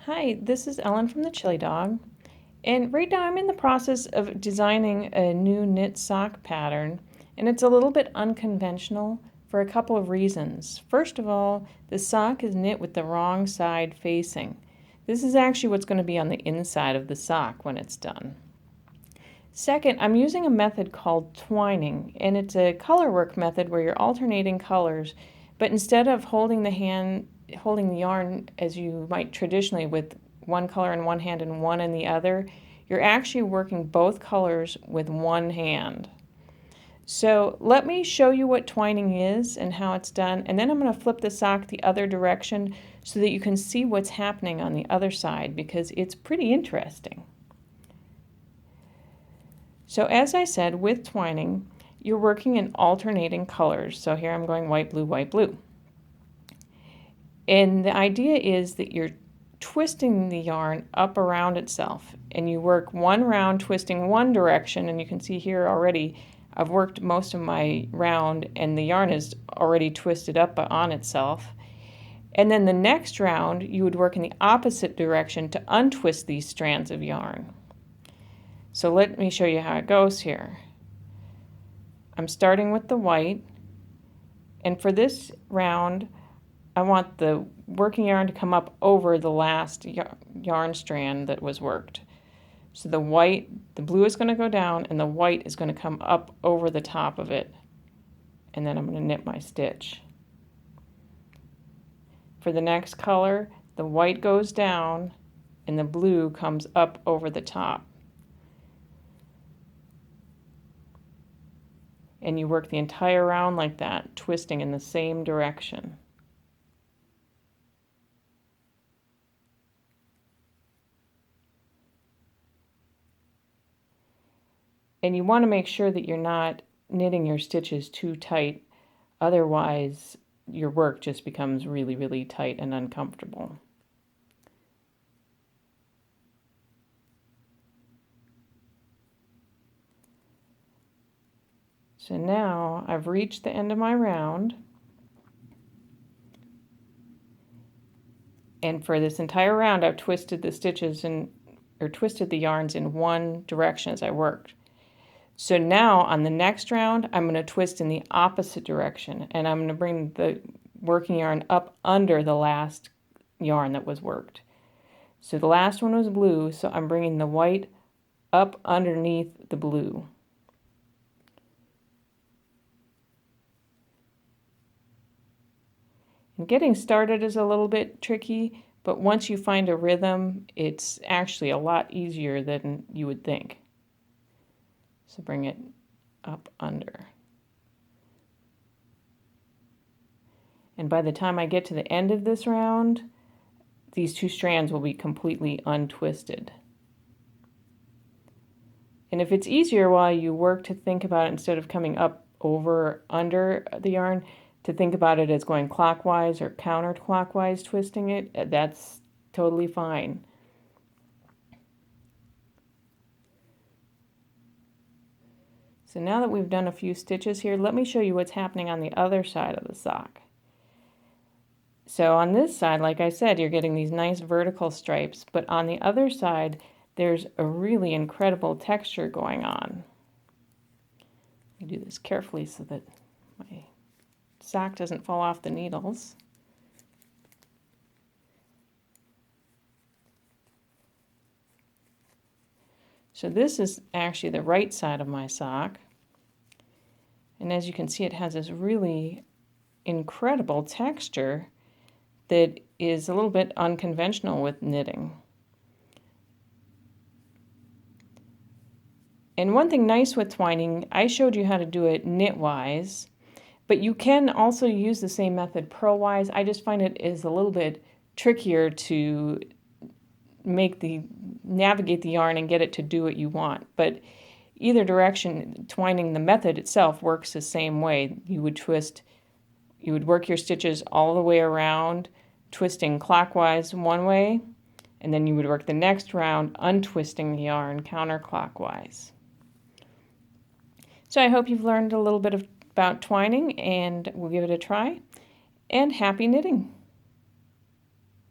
Hi, this is Ellen from the Chili Dog, and right now I'm in the process of designing a new knit sock pattern, and it's a little bit unconventional for a couple of reasons. First of all, the sock is knit with the wrong side facing. This is actually what's going to be on the inside of the sock when it's done. Second, I'm using a method called twining, and it's a color work method where you're alternating colors, but instead of holding the yarn as you might traditionally with one color in one hand and one in the other, you're actually working both colors with one hand. So let me show you what twining is and how it's done, and then I'm going to flip the sock the other direction so that you can see what's happening on the other side, because it's pretty interesting. So as I said, with twining, you're working in alternating colors. So here I'm going white, blue, white, blue. And the idea is that you're twisting the yarn up around itself, and you work one round twisting one direction, and you can see here already I've worked most of my round and the yarn is already twisted up on itself. And then the next round you would work in the opposite direction to untwist these strands of yarn. So let me show you how it goes here. I'm starting with the white, and for this round I want the working yarn to come up over the last yarn strand that was worked. So the blue is going to go down and the white is going to come up over the top of it, and then I'm going to knit my stitch. For the next color, the white goes down and the blue comes up over the top. And you work the entire round like that, twisting in the same direction. And you want to make sure that you're not knitting your stitches too tight, otherwise your work just becomes really, really tight and uncomfortable. So now I've reached the end of my round, and for this entire round I've twisted the stitches twisted the yarns in one direction as I worked. So now on the next round I'm going to twist in the opposite direction, and I'm going to bring the working yarn up under the last yarn that was worked. So the last one was blue, so I'm bringing the white up underneath the blue. And getting started is a little bit tricky, but once you find a rhythm, it's actually a lot easier than you would think. So bring it up under. And by the time I get to the end of this round, these two strands will be completely untwisted. And if it's easier while you work to think about it instead of coming up over under the yarn, to think about it as going clockwise or counterclockwise twisting it, that's totally fine. So now that we've done a few stitches here, let me show you what's happening on the other side of the sock. So on this side, like I said, you're getting these nice vertical stripes, but on the other side, there's a really incredible texture going on. I do this carefully so that my sock doesn't fall off the needles. So this is actually the right side of my sock, and as you can see, it has this really incredible texture that is a little bit unconventional with knitting. And one thing nice with twining, I showed you how to do it knitwise, but you can also use the same method purlwise. I just find it is a little bit trickier to navigate the yarn and get it to do what you want. But either direction, twining, the method itself works the same way. You would work your stitches all the way around, twisting clockwise one way, and then you would work the next round untwisting the yarn counterclockwise. So I hope you've learned a little bit about twining, and we'll give it a try, and happy knitting!